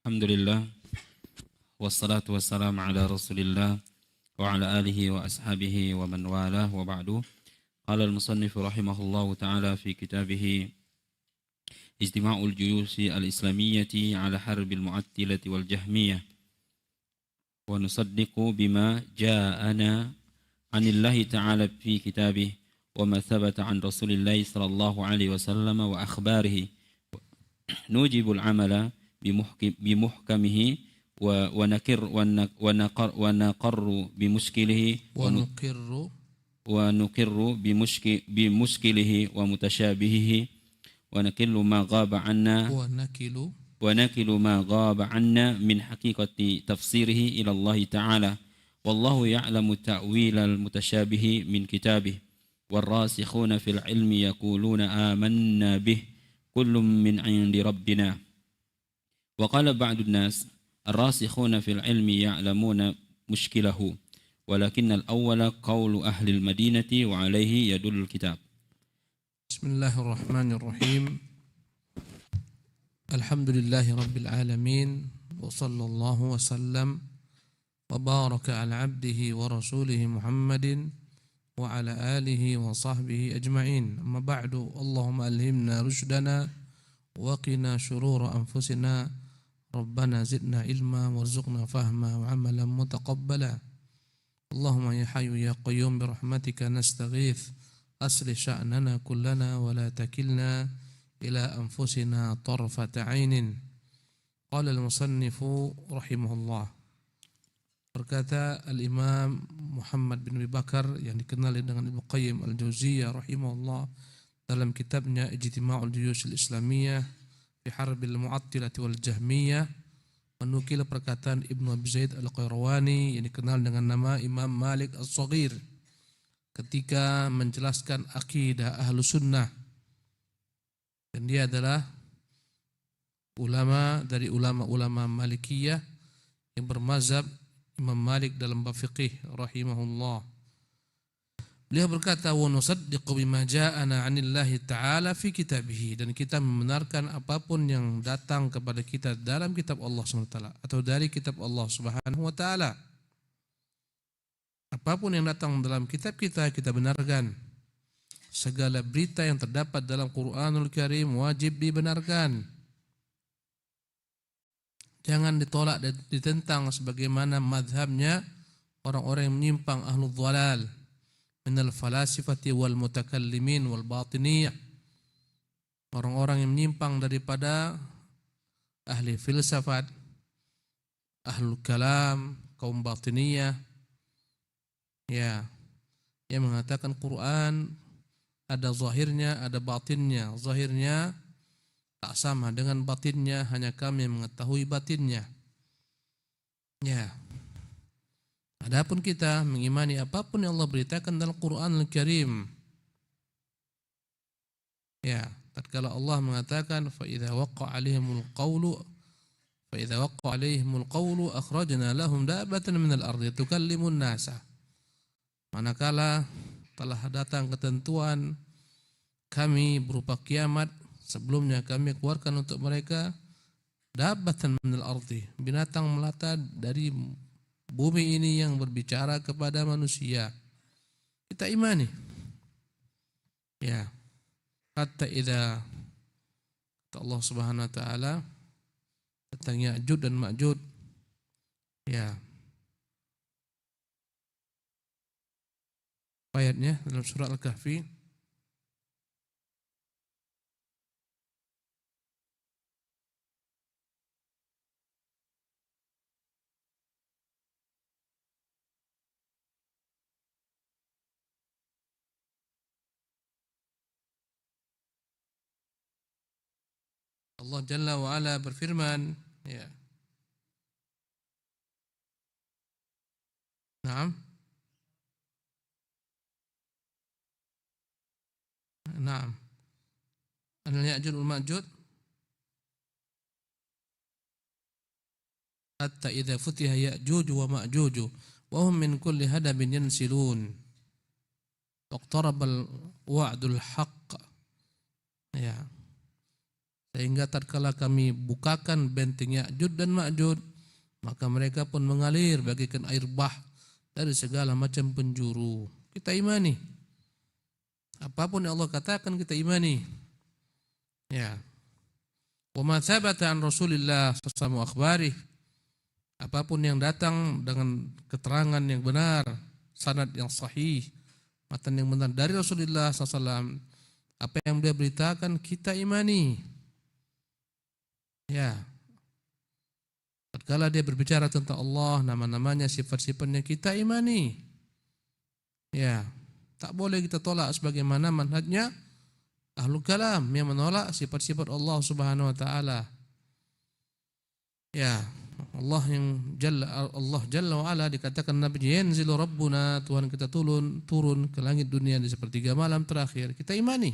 Alhamdulillah wassalatu wassalamu ala Rasulillah wa ala alihi wa ashabihi wa man walah wa ba'du. Qala al-musannif rahimahullahu ta'ala fi kitabih Ijtima'ul Juyusi al-Islamiyyati ala harbil mu'attilati wal jahmiyah wa nusaddiqu bima ja'ana 'anillahi ta'ala fi kitabih wa ma thabata 'an Rasulillahi sallallahu alaihi wasallam wa akhbarihi nujibul 'amala بمحكمه ونقر بمشكله ونقر بمشكله ومتشابهه ونكل ما غاب عنا من حقيقة تفسيره إلى الله تعالى والله يعلم تأويل المتشابه من كتابه والراسخون في العلم يقولون آمنا به كل من عند ربنا. وقال بعض الناس الراسخون في العلم يعلمون مشكله ولكن الأول قول أهل المدينة وعليه يدل الكتاب. بسم الله الرحمن الرحيم. الحمد لله رب العالمين وصلى الله وسلم وبارك على عبده ورسوله محمد وعلى آله وصحبه أجمعين. أما بعد اللهم ألهمنا رشدنا وقنا شرور أنفسنا ربنا زدنا علما وارزقنا فهما وعملا متقبلا. اللهم يا حي يا قيوم برحمتك نستغيث أصلح شأننا كلنا ولا تكلنا إلى أنفسنا طرفة عين. قال المصنف رحمه الله. Berkata Al-Imam Muhammad bin Abi Bakar yang dikenal dengan Ibnu Qayyim Al-Jauziyah rahimahullah dalam kitabnya Ijtima'ul Juyush al-Islamiyyah fi Harbil Mu'attilati wal Jahmiyah menukil perkataan Ibnu Abi Zaid Al-Qayrawani yang dikenal dengan nama Imam Malik As-Shaghir ketika menjelaskan akidah Ahlu Sunnah, dan dia adalah ulama dari ulama-ulama Malikiyah yang bermazhab Imam Malik dalam bab fiqih rahimahullah. Beliau berkata, wa nusaddiqu bima ja'ana 'anillahi ta'ala fi kitabih, dan kita membenarkan apapun yang datang kepada kita dalam kitab Allah Subhanahu wa taala atau dari kitab Allah Subhanahu wa taala. Apapun yang datang dalam kitab kita benarkan. Segala berita yang terdapat dalam Qur'anul Karim wajib dibenarkan. Jangan ditolak dan ditentang sebagaimana mazhabnya orang-orang yang menyimpang ahlul dhalal minal falasifati wal mutakallimin wal batiniyah, orang-orang yang menyimpang daripada ahli filsafat, ahlul kalam, kaum batiniyah, ya, yang mengatakan Quran ada zahirnya, ada batinnya. Zahirnya tak sama dengan batinnya, hanya kami yang mengetahui batinnya. Ya. Adapun kita mengimani apapun yang Allah beritakan dalam Quran Al-Karim. Ya, tatkala Allah mengatakan fa idza waqa'a 'alaihimul qawlu akhrajna lahum dabbatan minal ardi tukallimun nasa. Manakala telah datang ketentuan kami berupa kiamat, sebelumnya kami keluarkan untuk mereka dabbatan minal ardi, binatang melata dari bumi ini yang berbicara kepada manusia. Kita imani. Ya. Hatta idza Allah Subhanahu wa taala tentang Ya'juj dan Ma'juj. Ya. Ayatnya dalam surah Al-Kahfi. Allah Jalla wa Ala berfirman, ya. Naam. Naam. Al-Ya'juj wal Ma'juj hatta idza futiha Ya'juj wa Ma'juj wa hum min kulli hadabin yansilun. Waqtarabal wa'dul haqq. Ya. sehingga tatkala kami bukakan benteng Ya'juj dan Ma'juj, maka mereka pun mengalir bagaikan air bah dari segala macam penjuru. Kita imani. Apapun yang Allah katakan kita imani. Ya. Wa ma thabata an Rasulillah sallallahu akhbarih. Apapun yang datang dengan keterangan yang benar, sanad yang sahih, matan yang benar dari Rasulullah SAW, apa yang dia beritakan kita imani. Ya. Tatkala dia berbicara tentang Allah, nama-namanya, sifat-sifatnya, kita imani. Ya. Tak boleh kita tolak sebagaimana manhajnya Ahlul Kalam yang menolak sifat-sifat Allah Subhanahu wa taala. Ya. Allah Jalla wa ala dikatakan Nabi, yanzilu Rabbuna, Tuhan kita turun ke langit dunia di sepertiga malam terakhir. Kita imani.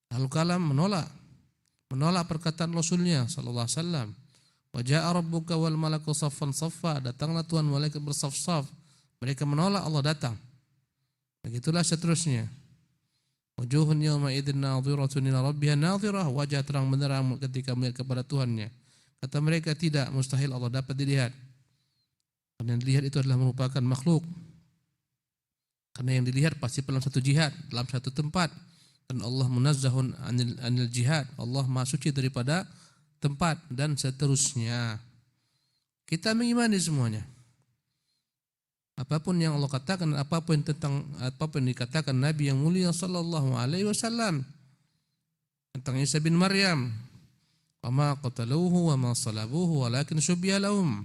Ahlul Kalam menolak perkataan Rasulnya sallallahu alaihi wasallam. Wa jaa rabbuka wal malaku saffan saffa, datanglah Tuhan malaikat bersaf-saf. Mereka menolak Allah datang. Begitulah seterusnya. Wujuhun yawma idzin nadhiratun ila rabbiha nadhirah, wajah terang benderang ketika melihat kepada Tuhannya. Kata mereka, tidak, mustahil Allah dapat dilihat. Karena yang dilihat itu adalah merupakan makhluk. Karena yang dilihat pasti dalam satu jihad, dalam satu tempat. Dan Allah munazzahun anil jihad. Allah maha suci daripada tempat dan seterusnya. Kita mengimani semuanya. Apapun yang Allah katakan, apapun yang dikatakan Nabi yang mulia sallallahu alaihi wasallam tentang Isa bin Maryam, wa ma qataluhu wa ma salabuhu walakin syubbiha lahum.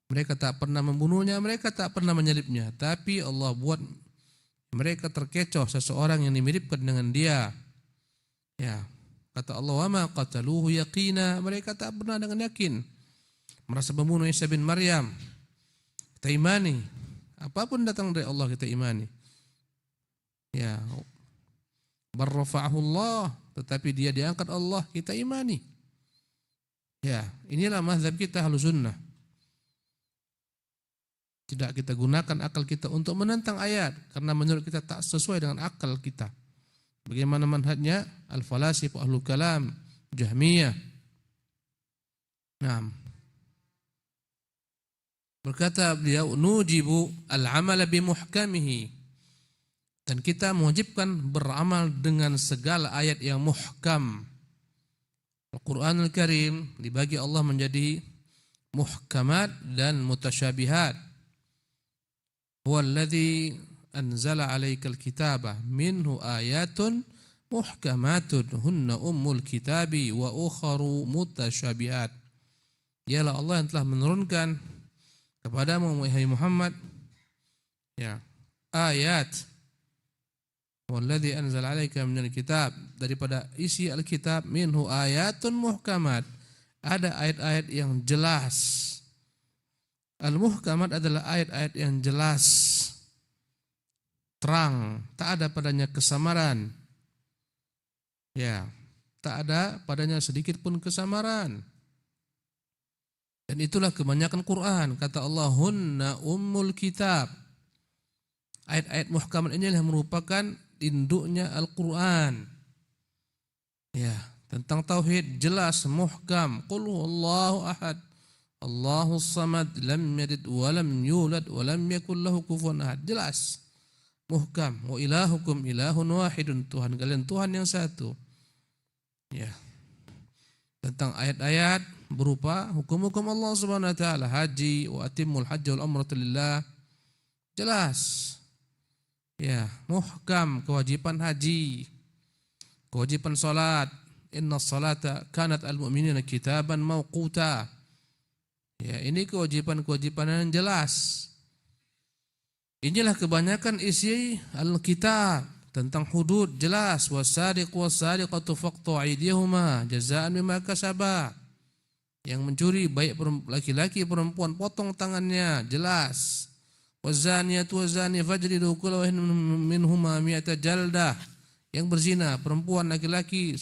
Mereka tak pernah membunuhnya, mereka tak pernah menyalibnya, tapi Allah buat mereka terkecoh seseorang yang dimiripkan dengan dia. Ya, kata Allah, wa ma qataluhu yaqina, mereka tak pernah dengan yakin merasa membunuh Isa bin Maryam. Kita imani. Apapun datang dari Allah kita imani. Ya. Barrafa'ahu Allah, tetapi dia diangkat Allah, kita imani. Ya, inilah mazhab kita Ahlus Sunnah. Tidak kita gunakan akal kita untuk menentang ayat karena menurut kita tak sesuai dengan akal kita. Bagaimana manhajnya al-falasif, Ahlul Kalam, Jahmiyah. Naam. Berkata beliau, nujibu al-amala bimuhkamihi, dan kita mewajibkan beramal dengan segala ayat yang muhkam. Al-Quranul Karim dibagi Allah menjadi muhkamat dan mutasyabihat. Huwallazi anzala 'alaikal kitaba minhu ayatun muhkamatun hunna ummul kitabi wa ukharu mutasyabihat. Dialah Allah yang telah menurunkan kepadamu wahai Muhammad, ya, ayat. Walladzi anzala 'alaika minal kitab, daripada isi Alkitab, minhu ayatun muhkamat, ada ayat-ayat yang jelas. Al-muhkamat adalah ayat-ayat yang jelas, terang, tak ada padanya kesamaran. Ya, tak ada padanya sedikit pun kesamaran. Dan itulah kebanyakan Quran. Kata Allah, hunna ummul kitab. Ayat-ayat muhkamat ini adalah merupakan induknya Al-Quran. Ya, tentang tauhid jelas, muhkam. Qul huwallahu ahad, Allahus samad, lam yalid wa lam yulad wa lam yakul lahu kufuwan ahad. Jelas, muhkam. Wa ilahukum ilahun wahidun, Tuhan kalian Tuhan yang satu. Ya. Tentang ayat-ayat berupa hukum-hukum Allah Subhanahu wa taala, haji, wa atimul hajja wal umrata lillah. Jelas. Ya, muhkam, kewajiban haji, kewajiban salat. Inna salata kanat al-mu'minina kitaban mawquta. Ya, ini kewajiban-kewajiban yang jelas. Inilah kebanyakan isi Al-Kitab tentang hudud, jelas. Wasariq wasariqatu faqtu aydihuma jazaa'an bima kasaba. Yang mencuri baik laki-laki perempuan potong tangannya, jelas. Wazaniyatu wazani fajridu kulla wahidin minhuma mi'ata jaldah. Yang berzina perempuan laki-laki,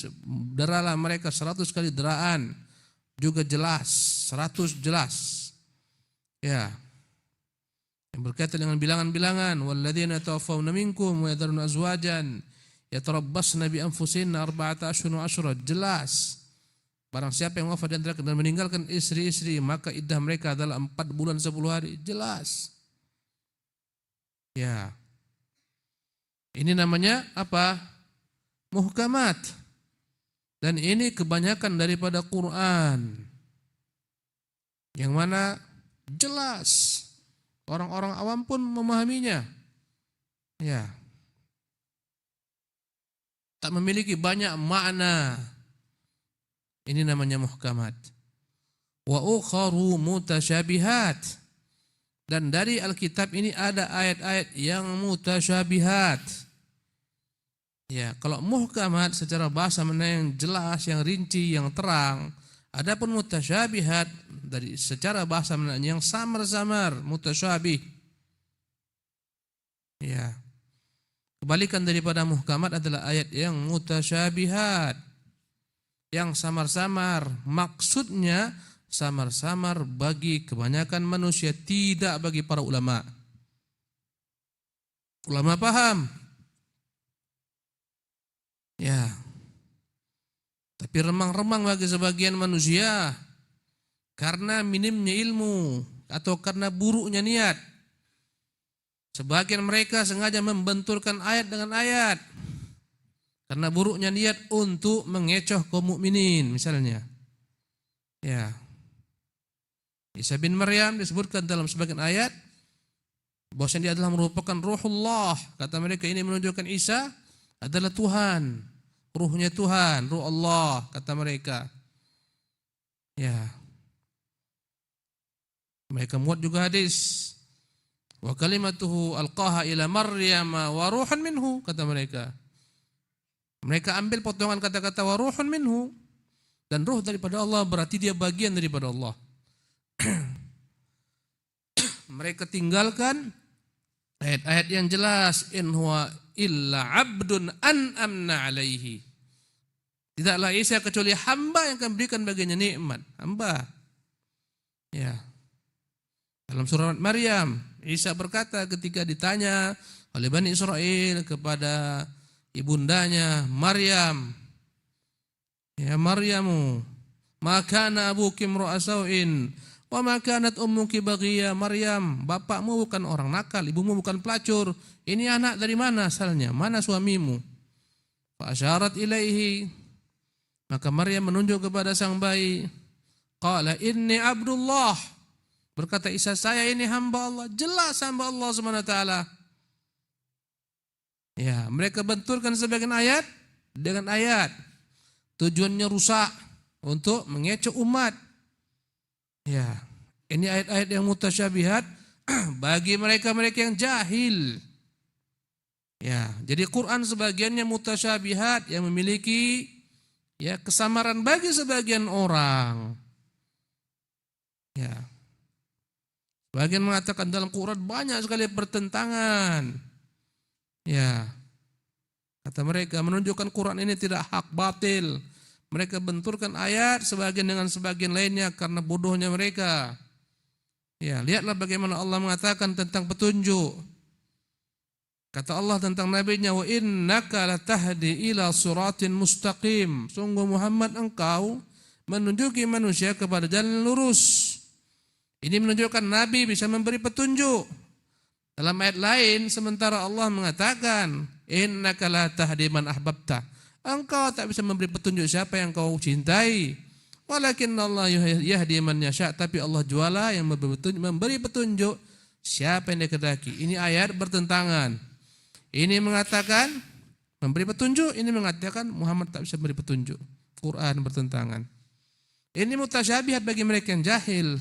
deralah mereka 100 kali deraan. Juga jelas, 100 jelas. Ya. Yang berkaitan dengan bilangan-bilangan, walladzina tawaffawna minkum wa yadharuna azwajan Yatarabbasna bi anfusihinna arba'ata asyhurun wa asyra. Jelas. Barang siapa yang wafat di antara kalian dan meninggalkan istri-istri, maka iddah mereka adalah 4 bulan 10 hari. Jelas. Ya. Ini namanya apa? Muhkamat. Dan ini kebanyakan daripada Quran. Yang mana jelas. Orang-orang awam pun memahaminya. Ya. Tak memiliki banyak makna. Ini namanya muhkamat. Wa ukharu mutasyabihat. Dan dari Alkitab ini ada ayat-ayat yang mutasyabihat. Ya, kalau muhkamat secara bahasa yang jelas, yang rinci, yang terang. Adapun mutasyabihat dari secara bahasa yang samar-samar, mutasyabih. Ya. Kebalikan daripada muhkamat adalah ayat yang mutasyabihat. Yang samar-samar, maksudnya samar-samar bagi kebanyakan manusia, tidak bagi para ulama. Ulama paham. Ya. Tapi remang-remang bagi sebagian manusia karena minimnya ilmu atau karena buruknya niat. Sebagian mereka sengaja membenturkan ayat dengan ayat. Karena buruknya niat untuk mengecoh kaum mukminin misalnya. Ya. Isa bin Maryam disebutkan dalam sebagian ayat bahwasanya dia adalah merupakan ruhullah. Kata mereka ini menunjukkan Isa adalah Tuhan. Ruhnya Tuhan, ruh Allah kata mereka. Ya. Mereka muat juga hadis. Wa kalimatuhu alqaha ila Maryam wa ruhan minhu kata mereka. Mereka ambil potongan kata-kata wa ruhun minhu, dan ruh daripada Allah berarti dia bagian daripada Allah. Mereka tinggalkan ayat-ayat yang jelas, in huwa illa abdun an'amna alaihi. Tidaklah Isa kecuali hamba yang akan berikan baginya nikmat, hamba. Ya. Dalam surah Maryam, Isa berkata ketika ditanya oleh Bani Israel kepada ibundanya Maryam, ya Maryamu, ma kana abuki imra'a sau'in wa ma kanat ummuki baghiyah. Maryam, bapakmu bukan orang nakal, ibumu bukan pelacur. Ini anak dari mana asalnya? Mana suamimu? Fa asyarat ilaihi, maka Maryam menunjuk kepada sang bayi. Qala inni abdullah, berkata Isa, saya ini hamba Allah. Jelas hamba Allah Subhanahu wa taala. Ya, mereka benturkan sebagian ayat dengan ayat. Tujuannya rusak untuk mengecoh umat. Ya, ini ayat-ayat yang mutasyabihat bagi mereka-mereka yang jahil. Ya, jadi Quran sebagiannya mutasyabihat yang memiliki ya kesamaran bagi sebagian orang. Ya. Sebagian mengatakan dalam Quran banyak sekali pertentangan. Ya, kata mereka menunjukkan Quran ini tidak hak, batil. Mereka benturkan ayat sebagian dengan sebagian lainnya karena bodohnya mereka. Ya, lihatlah bagaimana Allah mengatakan tentang petunjuk. Kata Allah tentang nabinya, wa innaka latahdi ila siratin mustaqim. Sungguh Muhammad, engkau menunjuki manusia kepada jalan lurus. Ini menunjukkan Nabi bisa memberi petunjuk. Dalam ayat lain sementara Allah mengatakan innaka la tahdi man ahbabta. Engkau tak bisa memberi petunjuk siapa yang kau cintai. Walakin Allah yahdi man yasha, tapi Allah juala yang memberi petunjuk siapa yang dia kehendaki. Ini ayat bertentangan. Ini mengatakan memberi petunjuk, ini mengatakan Muhammad tak bisa memberi petunjuk. Quran bertentangan. Ini mutasyabihat bagi mereka yang jahil.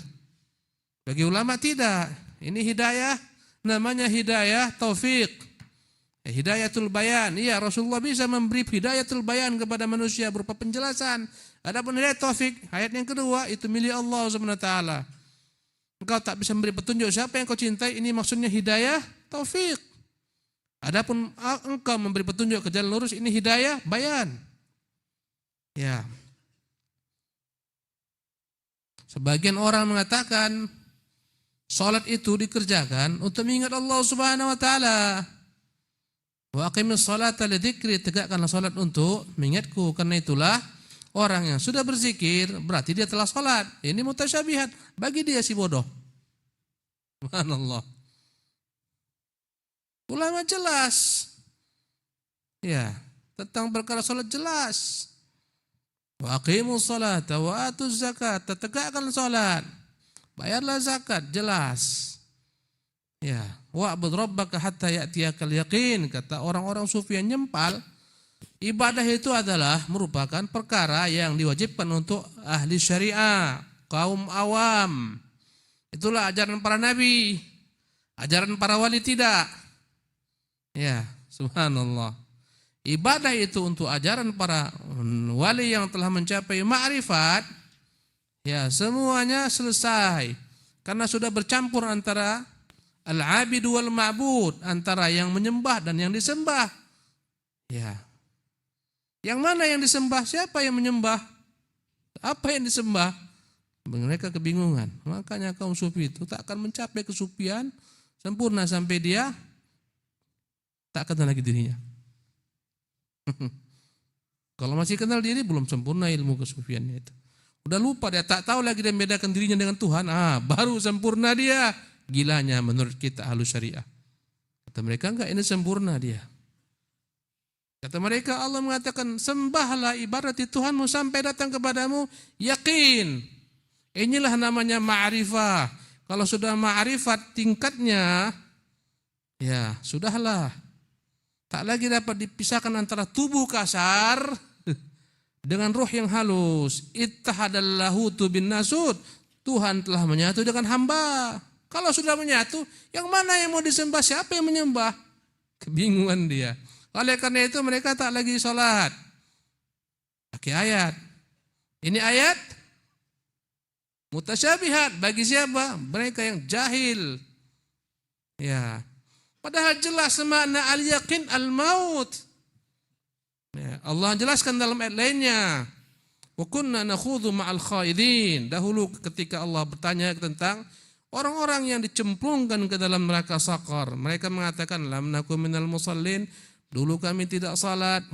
Bagi ulama tidak. Ini hidayah, namanya hidayah taufik, hidayatul bayan. Iya, Rasulullah bisa memberi hidayatul bayan kepada manusia berupa penjelasan. Adapun hidayah taufik, ayat yang kedua itu milik Allah Subhanahu wa taala. Engkau tak bisa memberi petunjuk siapa yang kau cintai, ini maksudnya hidayah taufik. Adapun engkau memberi petunjuk ke jalan lurus, ini hidayah bayan. Ya. Sebagian orang mengatakan salat itu dikerjakan untuk mengingat Allah Subhanahu wa taala. Wa aqimis sholata lidzikri, tegakkanlah salat untuk mengingatku. Karena itulah orang yang sudah berzikir berarti dia telah salat. Ini mutasyabihat bagi dia si bodoh. Subhanallah. Ulama jelas. Ya, tentang perkara salat jelas. Wa aqimus sholata wa atuz zakat, tegakkan salat. Bayarlah zakat, jelas. Ya, wa'bud rabbaka hatta ya'tiyakal yaqin, kata orang-orang sufi yang nyempal. Ibadah itu adalah merupakan perkara yang diwajibkan untuk ahli syariah, kaum awam. Itulah ajaran para nabi. Ajaran para wali tidak. Ya, subhanallah. Ibadah itu untuk ajaran para wali yang telah mencapai ma'rifat. Ya, semuanya selesai. Karena sudah bercampur antara al-abidu wal ma'bud, antara yang menyembah dan yang disembah. Ya. Yang mana yang disembah? Siapa yang menyembah? Apa yang disembah? Mereka kebingungan. Makanya kaum sufi itu tak akan mencapai kesufian sempurna sampai dia tak kenal lagi dirinya. Kalau masih kenal diri belum sempurna ilmu kesufiannya itu. Udah lupa dia, tak tahu lagi dia membedakan dirinya dengan Tuhan. Baru sempurna dia. Gilanya menurut kita ahlu syariah. Kata mereka enggak, ini sempurna dia. Kata mereka Allah mengatakan sembahlah ibadati Tuhanmu sampai datang kepadamu yakin. Inilah namanya ma'rifah. Kalau sudah ma'rifat tingkatnya, ya sudahlah. Tak lagi dapat dipisahkan antara tubuh kasar dengan ruh yang halus. Ittahadallahu bin nasud. Tuhan telah menyatu dengan hamba. Kalau sudah menyatu, yang mana yang mau disembah? Siapa yang menyembah? Kebingungan dia. Oleh karena itu mereka tak lagi sholat. Pakai ayat. Ini ayat mutasyabihat bagi siapa? Mereka yang jahil. Ya. Padahal jelas makna al-yaqin al-maut. Ya, Allah jelaskan dalam ayat lainnya. Wa kunna nakhudhu ma'al khaidin. Dahulu ketika Allah bertanya tentang orang-orang yang dicemplungkan ke dalam neraka sakar, mereka mengatakan lam nakum minal musallin, dulu kami tidak salat,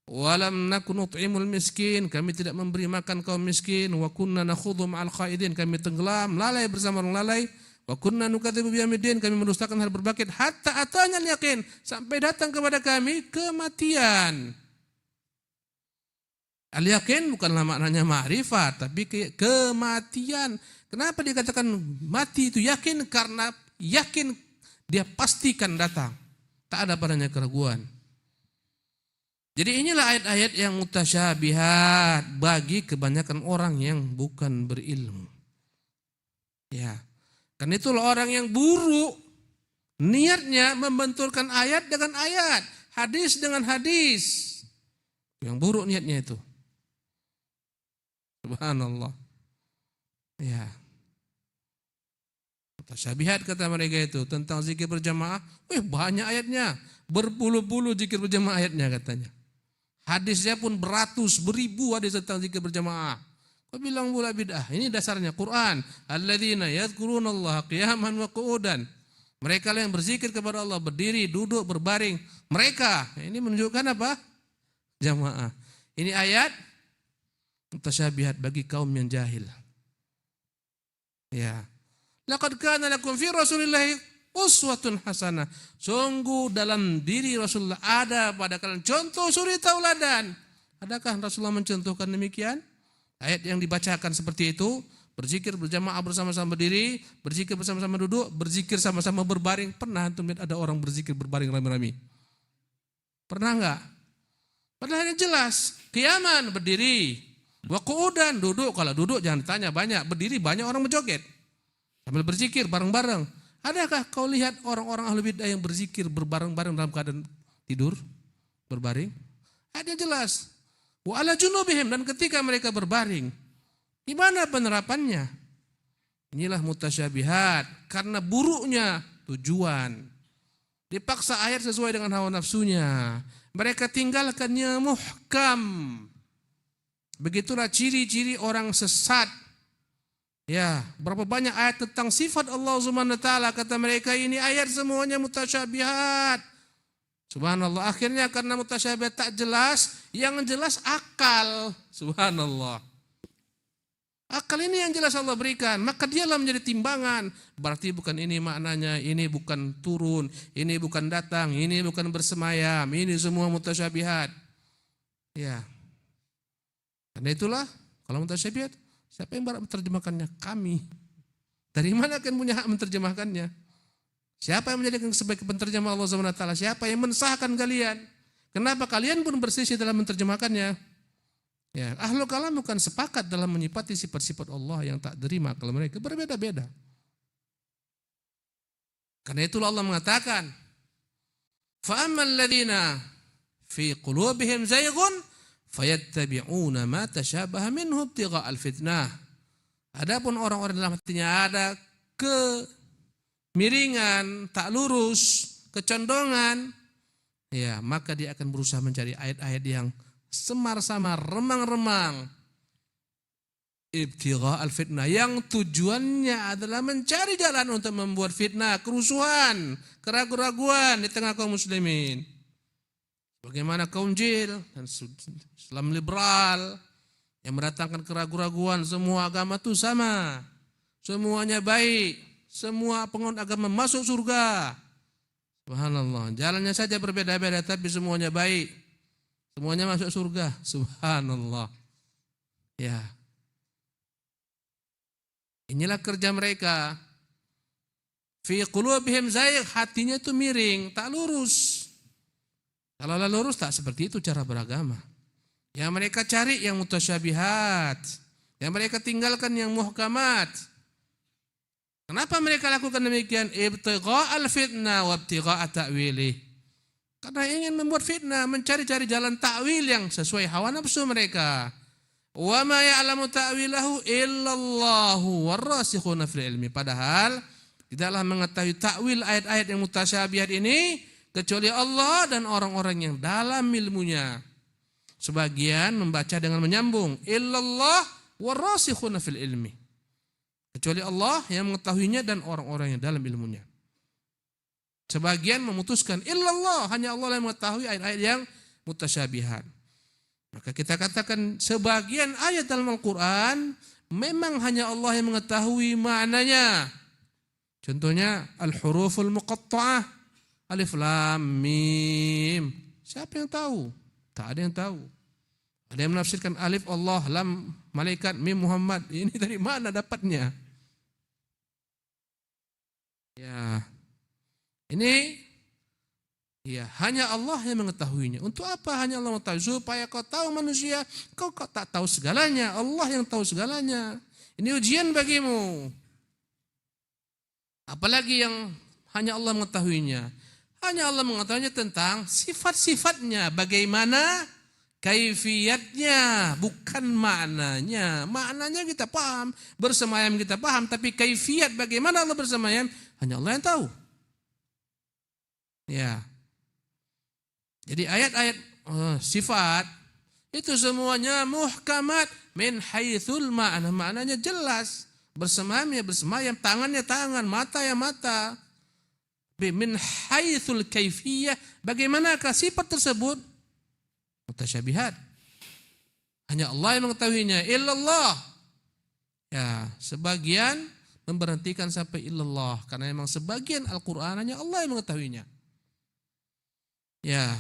walam nakun nut'imul miskin, kami tidak memberi makan kaum miskin, wa kunna nakhudhu ma'al khaidin, kami tenggelam lalai bersama orang lalai, wa kunna nukadzibu biyaumiddin, kami mendustakan hari berbangkit, hatta atana al-yaqin, sampai datang kepada kami kematian. Al-yaqin bukanlah maknanya ma'rifat, tapi kematian. Kenapa dikatakan mati itu yakin? Karena yakin dia pastikan datang. Tak ada padanya keraguan. Jadi inilah ayat-ayat yang mutasyabihat bagi kebanyakan orang yang bukan berilmu. Ya. Karena itulah orang yang buruk niatnya membenturkan ayat dengan ayat, hadis dengan hadis. Yang buruk niatnya itu. Subhanallah. Ya. Mutasyabihat kata mereka itu tentang zikir berjamaah. Banyak ayatnya. Berpuluh-puluh zikir berjamaah ayatnya katanya. Hadisnya pun beratus, beribu hadis tentang zikir berjamaah. Kau bilang pula bid'ah. Ini dasarnya Quran. Alladzina yadhkurunallaha qiyaman wa qu'udan. Mereka yang berzikir kepada Allah berdiri, duduk, berbaring. Mereka. Ini menunjukkan apa? Jamaah. Ini ayat mutasyabihat bagi kaum yang jahil. Ya. Laqad kana lakum fi Rasulillahi uswatun hasanah. Sungguh dalam diri Rasulullah ada pada kalian contoh suri tauladan. Adakah Rasulullah mencontohkan demikian? Ayat yang dibacakan seperti itu, berzikir berjamaah bersama-sama berdiri, berzikir bersama-sama duduk, berzikir sama-sama berbaring. Pernah antum lihat ada orang berzikir berbaring rame-rame? Pernah enggak? Padahal yang jelas, qiyaman berdiri, wa qu'udan duduk. Kalau duduk jangan ditanya banyak, berdiri banyak orang menjoget. Sambil berzikir bareng-bareng. Adakah kau lihat orang-orang ahli bidah yang berzikir berbareng-bareng dalam keadaan tidur, berbaring? Ada jelas. Wa ala junubihim, dan ketika mereka berbaring. Di mana penerapannya? Inilah mutasyabihat karena buruknya tujuan. Dipaksa ayat sesuai dengan hawa nafsunya. Mereka tinggalkannya muhkam. Begitulah ciri-ciri orang sesat. Ya, berapa banyak ayat tentang sifat Allah Subhanahu wa taala, kata mereka ini ayat semuanya mutasyabihat. Subhanallah, akhirnya karena mutasyabihat tak jelas, yang jelas akal. Subhanallah. Akal ini yang jelas Allah berikan, maka dialah menjadi timbangan. Berarti bukan ini maknanya, ini bukan turun, ini bukan datang, ini bukan bersemayam, ini semua mutasyabihat. Ya. Karena itulah, kalau mutasyabihat, siapa yang berhak menerjemahkannya? Kami. Dari mana kalian punya hak menerjemahkannya? Siapa yang menjadikan sebagai penterjemah Allah Subhanahu wa taala? Siapa yang mensahkan kalian? Kenapa kalian pun berselisih dalam menerjemahkannya? Ya, ahlul kalam bukan sepakat dalam menyifati sifat-sifat Allah yang tak terima kalau mereka berbeda-beda. Karena itulah Allah mengatakan, "Fa ammal ladzina fi qulubihim zayghun fayattabi'una ma tashabaha minhu ibtigha'al fitnah." Adapun orang-orang dalam hatinya ada kemiringan, tak lurus, kecondongan, ya, maka dia akan berusaha mencari ayat-ayat yang semar-samar, remang-remang, ibtigha'al fitnah, yang tujuannya adalah mencari jalan untuk membuat fitnah, kerusuhan, keraguan-raguan di tengah kaum muslimin. Bagaimana kaum jil dan Islam liberal yang mendatangkan keraguan-raguan, semua agama itu sama, semuanya baik, semua penganut agama masuk surga. Subhanallah, jalannya saja berbeda-beda tapi semuanya baik. Semuanya masuk surga. Subhanallah. Ya. Inilah kerja mereka. Fi qulubihim zayg, hatinya itu miring, tak lurus. Kalau lurus tak seperti itu cara beragama. Yang mereka cari yang mutasyabihat, yang mereka tinggalkan yang muhkamat. Kenapa mereka lakukan demikian? Ibtigha'al fitnah wa ibtigha'a ta'wilih. Karena ingin membuat fitnah, mencari-cari jalan takwil yang sesuai hawa nafsu mereka. Wa ma ya'lamu ta'wilahu illallahu warrasikhuna fil ilmi. Padahal tidaklah mengetahui takwil ayat-ayat yang mutasyabihat ini kecuali Allah dan orang-orang yang dalam ilmunya. Sebagian membaca dengan menyambung illallah warrasikhuna fil ilmi. Kecuali Allah yang mengetahuinya dan orang-orang yang dalam ilmunya. Sebagian memutuskan illallah, hanya Allah yang mengetahui ayat-ayat yang mutasyabihat. Maka kita katakan sebagian ayat dalam Al-Quran memang hanya Allah yang mengetahui maknanya. Contohnya al-huruful muqatta'ah, alif lam mim. Siapa yang tahu? Tak ada yang tahu. Ada yang menafsirkan alif Allah, lam malaikat, mim Muhammad. Ini dari mana dapatnya? Ya. Ini ya hanya Allah yang mengetahuinya. Untuk apa hanya Allah mengetahui? Supaya kau tahu manusia, kau tak tahu segalanya. Allah yang tahu segalanya. Ini ujian bagimu. Apalagi yang hanya Allah mengetahuinya. Hanya Allah mengetahuinya tentang sifat-sifatnya. Bagaimana kaifiyatnya, bukan maknanya. Maknanya kita paham, bersemayam kita paham, tapi kaifiyat bagaimana Allah bersemayam hanya Allah yang tahu. Ya. Jadi ayat-ayat sifat itu semuanya muhkamat min haitsul ma'na. Maknanya jelas. Bersemayam ya bersemayam, tangannya tangan, mata ya mata. Min haitsul kaifiyah, bagaimanakah sifat tersebut? Mutasyabihat. Hanya Allah yang mengetahuinya, illallah. Ya, sebagian memberhentikan sampai illallah karena memang sebagian Al-Qur'an hanya Allah yang mengetahuinya. Ya.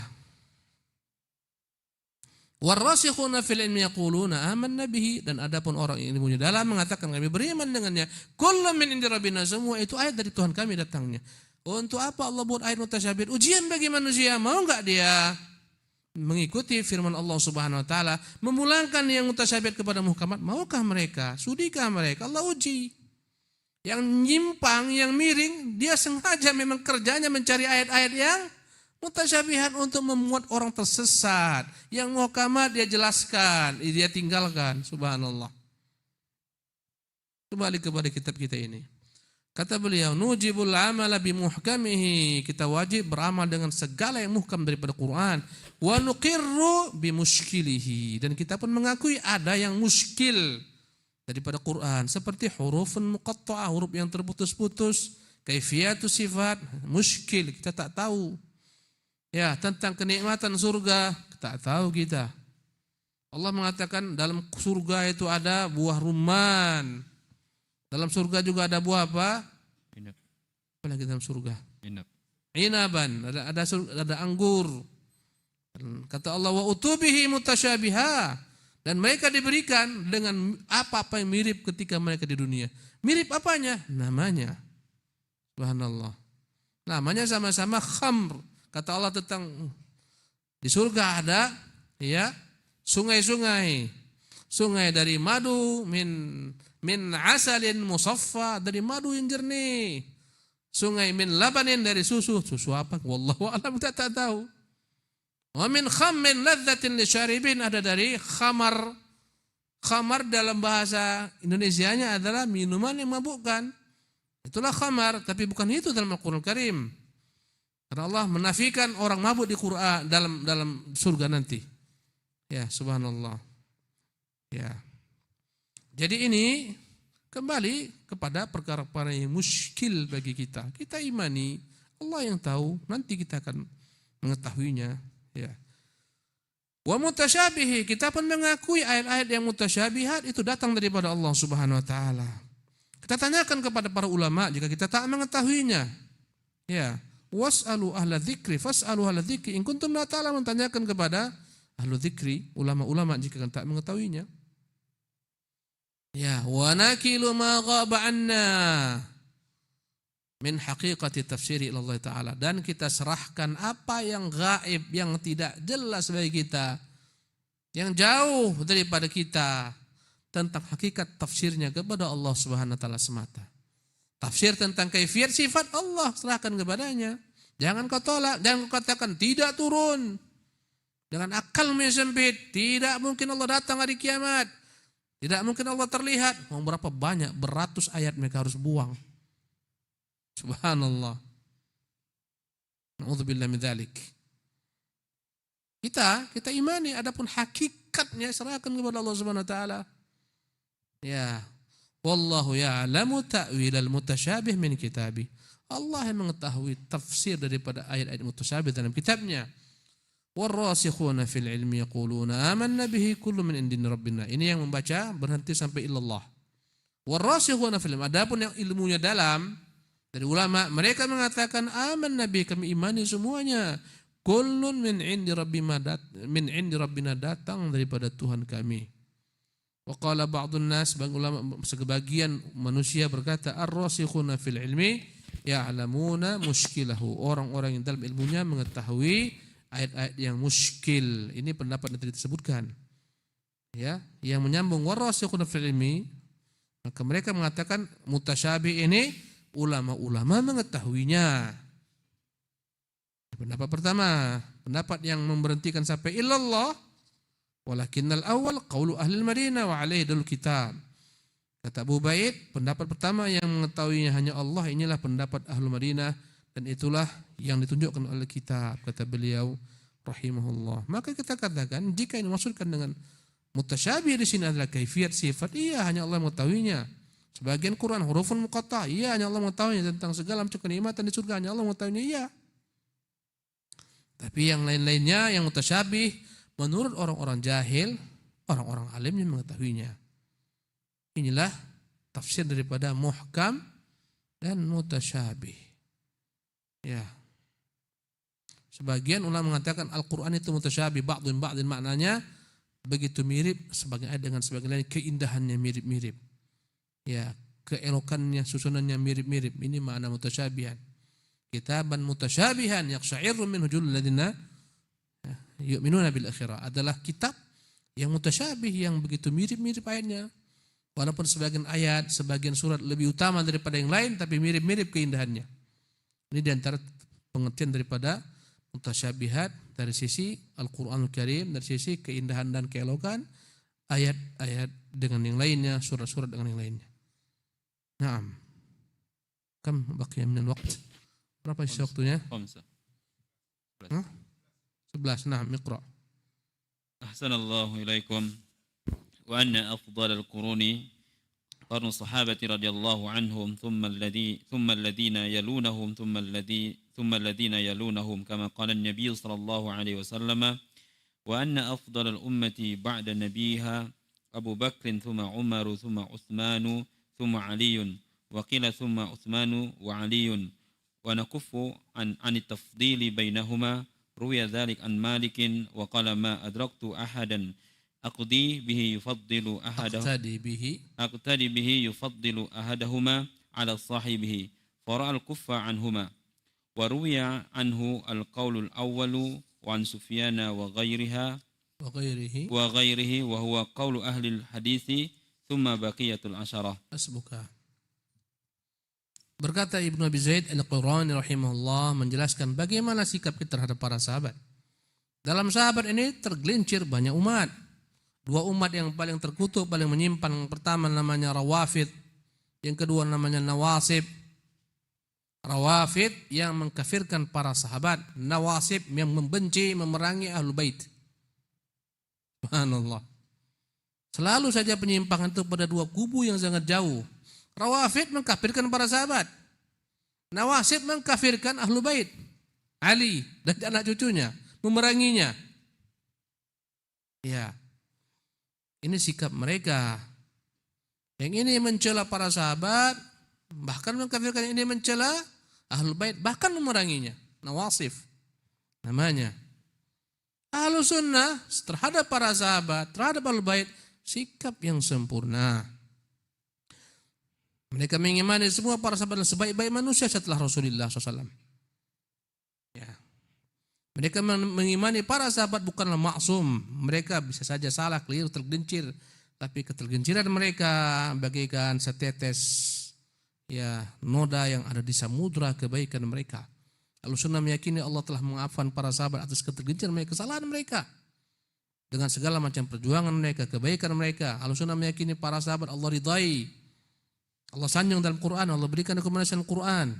Warrasikhuna fil ilmi yaquluna amanna bihi, dan adapun orang yang ilmunya dalam mengatakan kami beriman dengannya. Kullu min indi rabbina, semua itu ayat dari Tuhan kami datangnya. Untuk apa Allah buat ayat mutasyabihat? Ujian bagi manusia, mau enggak dia mengikuti firman Allah Subhanahu wa taala, memulangkan yang mutasyabihat kepada muhkamat? Maukah mereka? Sudikah mereka? Allah uji. Yang nyimpang, yang miring, dia sengaja memang kerjanya mencari ayat-ayat yang mutasyabihat untuk membuat orang tersesat. Yang muhkamat dia jelaskan, dia tinggalkan. Subhanallah. Kembali kepada kitab kita ini. Kata beliau, nujibul amala bimuhkamihi, kita wajib beramal dengan segala yang muhkam daripada Quran. Wa nuqirru bimushkilihi, dan kita pun mengakui ada yang muskil daripada Quran, seperti hurufun muqatta'ah, huruf yang terputus-putus, kaifiyatu sifat, muskil, kita tak tahu. Ya, tentang kenikmatan surga tak tahu kita. Allah mengatakan dalam surga itu ada buah rumman. Dalam surga juga ada buah apa? Inap. Apa lagi dalam surga? Inap. Inaban, ada anggur. Kata Allah, wa utubihi mutasyabiha, dan mereka diberikan dengan apa-apa yang mirip ketika mereka di dunia. Mirip apanya? Namanya. Subhanallah. Namanya sama-sama khamr. Kata Allah tentang di surga ada ya sungai-sungai. Sungai dari madu min asalin musaffa, dari madu yang jernih. Sungai min labanin, dari susu. Susu apa? Wallahu a'lam, kita tak tahu. Wa min khammin ladzatin lisyaribin, ada dari khamar. Khamar dalam bahasa Indonesianya adalah minuman yang mabukkan. Itulah khamar, tapi bukan itu dalam Al-Qur'an Karim. Karena Allah menafikan orang mabuk di Qur'an dalam surga nanti. Ya, subhanallah. Ya. Jadi ini kembali kepada perkara-perkara yang muskil bagi kita. Kita imani, Allah yang tahu, nanti kita akan mengetahuinya. Ya. Wa mutasyabihi, kita pun mengakui ayat-ayat yang mutasyabihat itu datang daripada Allah Subhanahu wa taala. Kita tanyakan kepada para ulama jika kita tak mengetahuinya. Ya, was'alu ahla dzikri fas'alu ahla dzikri in kuntum la ta'lamun, tanyakan kepada ahlu dzikri, ulama-ulama jika kita tak mengetahuinya. Ya, wa nakilu ma ghaba anna min haqiqati tafsiri ila Allah Ta'ala, dan kita serahkan apa yang gaib, yang tidak jelas bagi kita, yang jauh daripada kita, tentang hakikat tafsirnya kepada Allah Subhanahu wa taala semata. Tafsir tentang kaifiyat sifat Allah serahkan kepadanya. Jangan kau tolak, jangan kau katakan tidak turun. Dengan akalmu yang sempit, tidak mungkin Allah datang hari kiamat. Tidak mungkin Allah terlihat. Mau berapa banyak, beratus ayat mereka harus buang. Subhanallah. Na'udzubillah min dzalik. Kita imani, adapun hakikatnya serahkan kepada Allah Subhanahu wa taala. Ya. Wallahu ya'lamu ta'wilal mutasyabih min kitabi. Allah yang mengetahui tafsir daripada ayat-ayat mutasyabih dalam kitabnya. Warrasikhuna fil ilmi yaquluna amanna bihi kullu min indina rabbina. Ini yang membaca berhenti sampai illallah. Warrasikhuna fil ilmi, adapun yang ilmunya dalam dari ulama, mereka mengatakan amanna bihi, kami imani semuanya. Kullun min indi rabbina, datang daripada Tuhan kami. Wa qala ba'dun nas, sebagian manusia berkata ar-rasikhuna fil ilmi ya'lamuna mushkilahu, orang-orang yang dalam ilmunya mengetahui ayat-ayat yang muskil. Ini pendapat yang tadi disebutkan. Ya, yang menyambung warasikhuna fil ilmi, maka mereka mengatakan mutasyabih ini ulama-ulama mengetahuinya. Pendapat pertama, pendapat yang memberhentikan sampai illallah, walakinnal awal qaulu ahli Madinah wa alaihi dalil kitab. Kata Abu Baid, pendapat pertama yang mengetahuinya hanya Allah, inilah pendapat ahli Madinah, dan itulah yang ditunjukkan oleh kitab, kata beliau rahimahullah. Maka kita katakan jika ini dimaksudkan dengan mutasyabih di sini adalah kaifiyat sifat, iya hanya Allah mengetahuinya. Sebagian Quran hurufun muqatta'ah, iya hanya Allah mengetahuinya. Tentang segala macam kenikmatan di surga hanya Allah mengetahuinya, iya. Tapi yang lain-lainnya yang mutasyabih menurut orang-orang jahil, orang-orang alim yang mengetahuinya. Inilah tafsir daripada muhkam dan mutasyabih. Ya. Sebagian ulama mengatakan Al-Quran itu mutasyabih, ba'dun maknanya begitu mirip sebagian ayat dengan sebagian lain, keindahannya mirip-mirip. Ya, keelokannya, susunannya mirip-mirip. Ini makna mutasyabihan. Kitaban mutasyabihan yaqsha'irru minhu julul ladzina yu'minuna bil akhirah, adalah kitab yang mutasyabih, yang begitu mirip-mirip ayatnya. Walaupun sebagian ayat, sebagian surat lebih utama daripada yang lain, tapi mirip-mirip keindahannya. Ini diantara pengertian daripada mutasyabihat dari sisi Al-Quranul Karim, dari sisi keindahan dan keelokan ayat-ayat dengan yang lainnya, surat-surat dengan yang lainnya. Naam. Kam baqiya min al-waqt? Berapa isi waktunya? 11. Naam, iqra. Ahsanallahu ilaikum. Wa anna afdal al-quruni qarnu sahabati radhiyallahu anhum thumma alladhina yalunahum thumma ثم الذين يلونهم كما قال النبي صلى الله عليه وسلم وأن أفضل الأمة بعد نبيها أبو بكر ثم عمر ثم عثمان ثم علي وقيل ثم عثمان وعلي ونكف عن التفضيل بينهما روي ذلك عن مالك وقال ما أدركت أحدا أقتدي به يفضل أحدهما على صاحبه فرأى الكف عنهما وروي عنه القول الأول وعن سفيان وغيره وهو قول أهل الحديث ثم بقية العشرة. Berkata Ibnu Abi Zaid Al-Qurani rahimahullah menjelaskan bagaimana sikap kita terhadap para sahabat. Dalam sahabat ini tergelincir banyak umat. Dua umat yang paling terkutuk, paling menyimpan, yang pertama namanya Rawafid, yang kedua namanya Nawasib. Rawafid yang mengkafirkan para sahabat, Nawasib yang membenci, memerangi Ahlul Bait. Subhanallah. Selalu saja penyimpangan itu pada dua kubu yang sangat jauh. Rawafid mengkafirkan para sahabat. Nawasib mengkafirkan Ahlul Bait, Ali dan anak cucunya, memeranginya. Ya. Ini sikap mereka. Yang ini mencela para sahabat, bahkan mengkafirkan, ini mencela Ahlul Bait, bahkan memeranginya. Nawasif namanya. Ahlus Sunnah terhadap para sahabat, terhadap Ahlul Bait, sikap yang sempurna. Mereka mengimani semua para sahabat adalah sebaik-baik manusia setelah Rasulullah SAW. Ya. Mereka mengimani para sahabat bukanlah maksum. Mereka bisa saja salah, keliru, tergelincir. Tapi ketergelinciran mereka bagaikan setetes noda yang ada di samudra kebaikan mereka. Ahlussunnah meyakini Allah telah memaafkan para sahabat atas ketergelinciran mereka, kesalahan mereka. Dengan segala macam perjuangan mereka, kebaikan mereka. Ahlussunnah meyakini para sahabat Allah ridai. Allah sanjung dalam Quran, Allah berikan rekomendasi dalam Quran.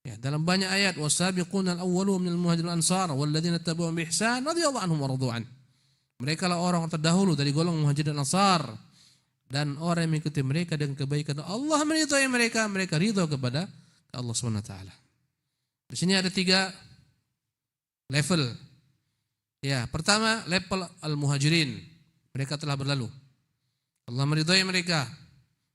Ya, dalam banyak ayat, wasabiquna al-awwalun minal muhajirin ansar walladzina tabi'uhum bi ihsan radhiyallahu anhum wa radu an. Mereka lah orang terdahulu dari golongan muhajirin ansar dan orang yang mengikuti mereka dengan kebaikan. Allah meridhai mereka, mereka ridha kepada Allah Subhanahu wa taala. Di sini ada 3 level. Ya, pertama level al-muhajirin. Mereka telah berlalu. Allah meridhai mereka.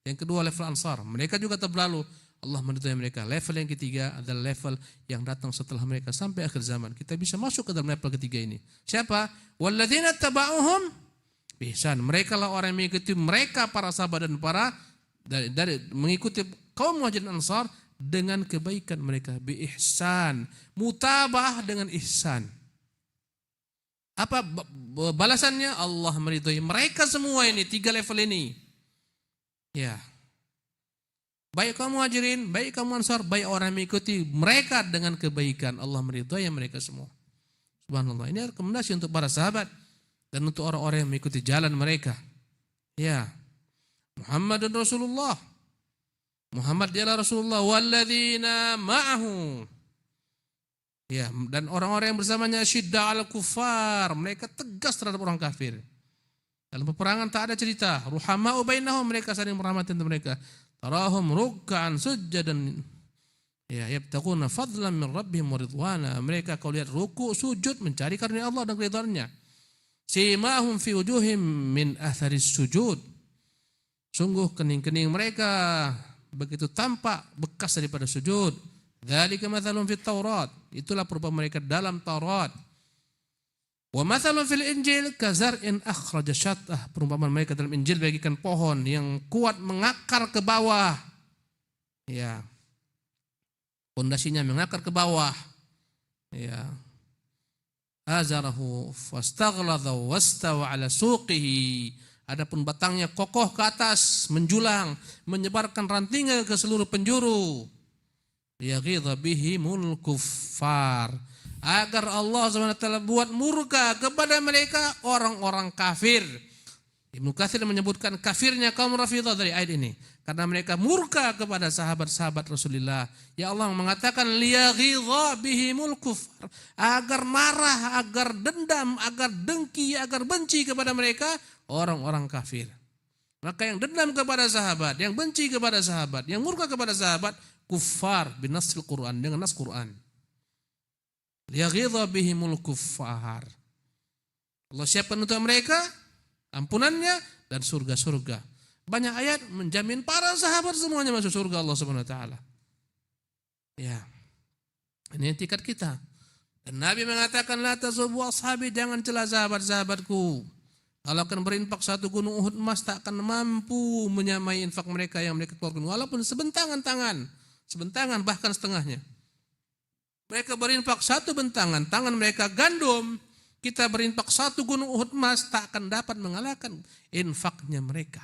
Yang kedua level ansar, mereka juga telah berlalu, Allah meridhai mereka. Level yang ketiga adalah level yang datang setelah mereka sampai akhir zaman. Kita bisa masuk ke dalam level ketiga ini. Siapa? Walladzina taba'uhum bi ihsan. Mereka lah orang yang mengikuti mereka para sahabat dan para dari mengikuti kaum muhajirin ansar dengan kebaikan mereka, bi ihsan, mutabah dengan ihsan. Apa balasannya? Allah meridhai mereka semua ini, 3 level ini. Ya, baik kaum muhajirin, baik kaum ansar, baik orang yang mengikuti mereka dengan kebaikan, Allah meridhai mereka semua. Subhanallah. Ini rekomendasi untuk para sahabat dan untuk orang-orang yang mengikuti jalan mereka. Ya, Muhammadun Rasulullah. Muhammad dialah Rasulullah. Walladzina ma'ahu. Ya, dan orang-orang yang bersamanya syidda al kufar, mereka tegas terhadap orang kafir. Dalam peperangan tak ada cerita. Ruhama'u bainahum, mereka saling merahmati mereka. Tarahum ruk'an sujjadan yabtaquna fadlan min rabbihim wa ridwana. Mereka kau lihat ruku' sujud mencari karunia Allah dan keridhaannya. Simahum fi wujuhim min atharis sujud. Sungguh kening-kening mereka begitu tampak bekas daripada sujud. Dzalika mathalun fit Taurat. Itulah perumpamaan mereka dalam Taurat. Wa mathalun fil Injil kazar'in akhraja syat'ah. Perumpamaan mereka dalam Injil bagikan pohon yang kuat mengakar ke bawah. Ya. Pondasinya mengakar ke bawah. Ya. Azarahu fastaghladha wastawa ala suqihi. Adapun batangnya kokoh ke atas, menjulang, menyebarkan rantingnya ke seluruh penjuru. Yaghidha bihimul kuffar. Agar Allah SWT buat murka kepada mereka orang-orang kafir. Ibnu Katsir menyebutkan kafirnya kaum Rafidhah dari ayat ini karena mereka murka kepada sahabat-sahabat Rasulullah. Ya Allah mengatakan liyaghidha bihimul kuffar, agar marah, agar dendam, agar dengki, agar benci kepada mereka orang-orang kafir. Maka yang dendam kepada sahabat, yang benci kepada sahabat, yang murka kepada sahabat, kuffar binasil Quran, dengan nas Quran. Liyaghidha bihimul kuffar. Allah siapkan untuk mereka ampunannya dan surga-surga. Banyak ayat menjamin para sahabat semuanya masuk surga Allah Subhanahu wa taala. Ya. Ini etikat kita. Dan Nabi mengatakan la tasubbu ashabi, jangan celah sahabat-sahabatku. Kalau akan berinfak satu gunung Uhud emas tak akan mampu menyamai infak mereka yang mereka keluarkan walaupun sebentangan tangan, sebentangan bahkan setengahnya. Mereka berinfak satu bentangan, tangan mereka gandum. Kita berinfak satu gunung Uhud emas tak akan dapat mengalahkan infaknya mereka.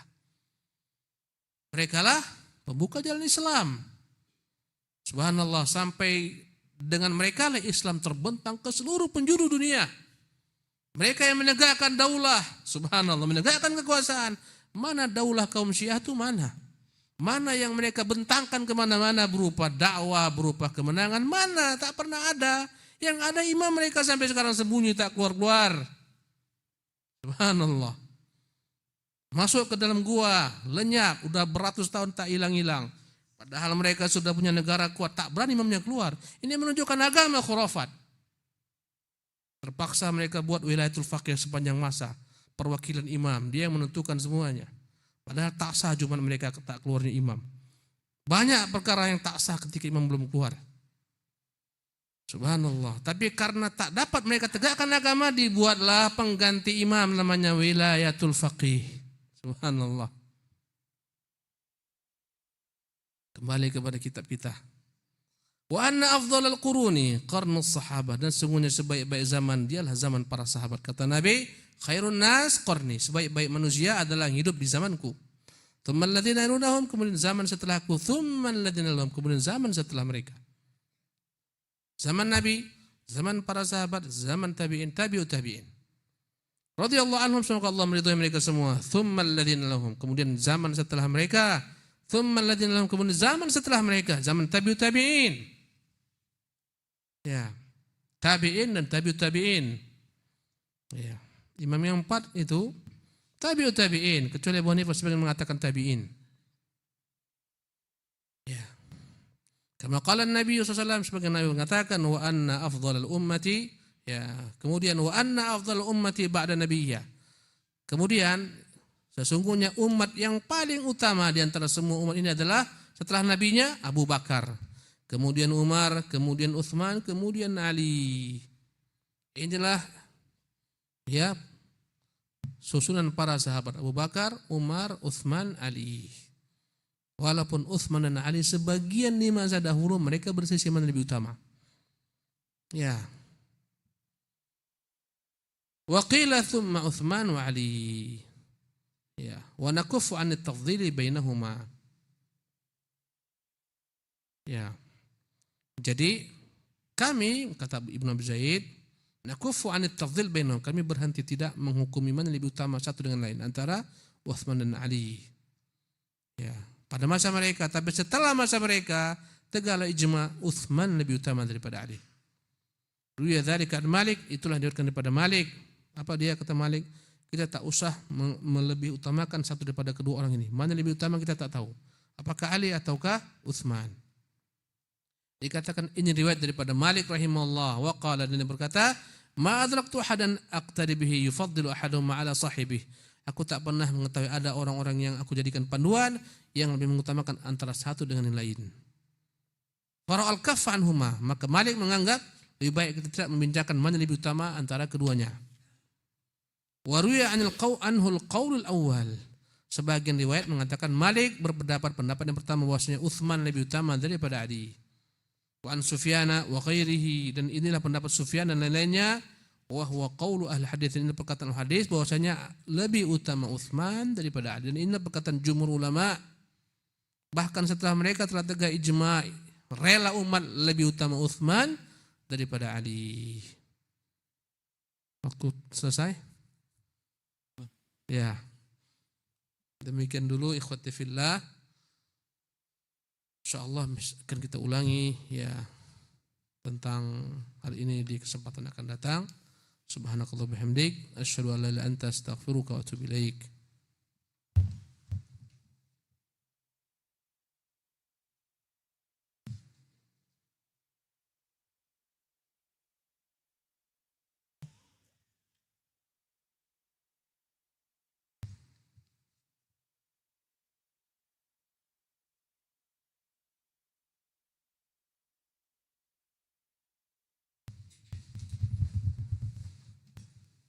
Mereka lah pembuka jalan Islam. Subhanallah, sampai dengan mereka lah Islam terbentang ke seluruh penjuru dunia. Mereka yang menegakkan daulah, subhanallah, menegakkan kekuasaan. Mana daulah kaum Syiah itu mana? Mana yang mereka bentangkan kemana-mana berupa dakwah, berupa kemenangan? Mana? Tak pernah ada. Yang ada imam mereka sampai sekarang sembunyi tak keluar-keluar. Subhanallah. Masuk ke dalam gua, lenyap, udah beratus tahun tak hilang-hilang. Padahal mereka sudah punya negara kuat, tak berani imamnya keluar. Ini menunjukkan agama khurafat. Terpaksa mereka buat wilayatul faqih sepanjang masa. Perwakilan imam, dia yang menentukan semuanya. Padahal tak sah cuma mereka tak keluarnya imam. Banyak perkara yang tak sah ketika imam belum keluar. Subhanallah. Tapi karena tak dapat mereka tegakkan agama, dibuatlah pengganti imam namanya wilayatul faqih. Subhanallah. Kembali kepada kitab kita. Wa anna afdhalal quruni qarnus sahabah, dan sungguhnya sebaik-baik zaman dialah zaman para sahabat. Kata Nabi, khairun nas qarni, sebaik-baik manusia adalah yang hidup di zamanku. Tsummal ladzina yalunahum, kemudian zaman setelahku, tsummal ladzina yalunahum, kemudian zaman setelah mereka. Zaman Nabi, zaman para sahabat, zaman tabi'in, tabi'ut tabi'in. Radhiyallahu anhum, semoga Allah meridhai mereka semua. Tsummal ladzina yalunahum, kemudian zaman setelah mereka. Tsummal ladzina yalunahum, kemudian zaman setelah mereka, zaman tabi'ut tabi'in. Ya, tabi'in dan tabi'ut tabi'in. Ya, imam yang 4 itu tabi'ut tabi'in, kecuali Abu Hanifah sebagian mengatakan tabi'in. Ya. Kama qala Nabi sallallahu alaihi wasallam, sebagian Nabi mengatakan wa anna afdhalal ummati, ya, kemudian wa anna afdhalal ummati ba'da nabiyya. Kemudian sesungguhnya umat yang paling utama di antara semua umat ini adalah setelah nabinya Abu Bakar, kemudian Umar, kemudian Utsman, kemudian Ali. Inilah ya susunan para sahabat, Abu Bakar, Umar, Utsman, Ali. Walaupun Utsman dan Ali sebagian di masa dahulu mereka bersisi mana lebih utama. Ya. Wa qila thumma Utsman wa Ali. Ya, wa nakuffu 'an at-tafdhili bainahuma. Ya. Jadi kami, kata Ibnu Abi Zaid, nakuffu 'an at-tafdhil bainahum, kami berhenti tidak menghukumi mana lebih utama satu dengan lain antara Utsman dan Ali. Ya, pada masa mereka, tapi setelah masa mereka tegaklah ijma Utsman lebih utama daripada Ali. Ruya dzalika an Malik, itulah diriwayatkan daripada Malik. Apa dia kata Malik? Kita tak usah melebih utamakan satu daripada kedua orang ini. Mana lebih utama kita tak tahu. Apakah Ali ataukah Utsman? Dikatakan ini riwayat daripada Malik rahimahullah. Wa qala, dan dia berkata, ma adraktu ahadan aqtadi bihi yufaddilu ahaduhum ala sahibih. Aku tak pernah mengetahui ada orang-orang yang aku jadikan panduan yang lebih mengutamakan antara satu dengan yang lain. Fara'al kaffa anhuma, maka Malik menganggap lebih baik kita tidak membicarakan mana lebih utama antara keduanya. Wa ruya anhul qaulul awal. Sebagian riwayat mengatakan Malik berpendapat yang pertama bahwasanya Utsman lebih utama daripada Ali. Wa an Sufyana wa ghairihi, dan inilah pendapat Sufyan dan lain-lainnya. Wa huwa qaulu ahli hadis, ini perkataan hadis bahwasanya lebih utama Utsman daripada Ali, dan ini perkataan jumhur ulama. Bahkan setelah mereka telah tegak ijma', rela umat lebih utama Utsman daripada Ali. Waktu selesai? Ya. Demikian dulu ikhwati fillah. Insyaallah akan kita ulangi ya tentang hal ini di kesempatan akan datang. Subhanakallah bihamdik, asyhadu an la ilaha illa anta, astaghfiruka wa atubu ilaik.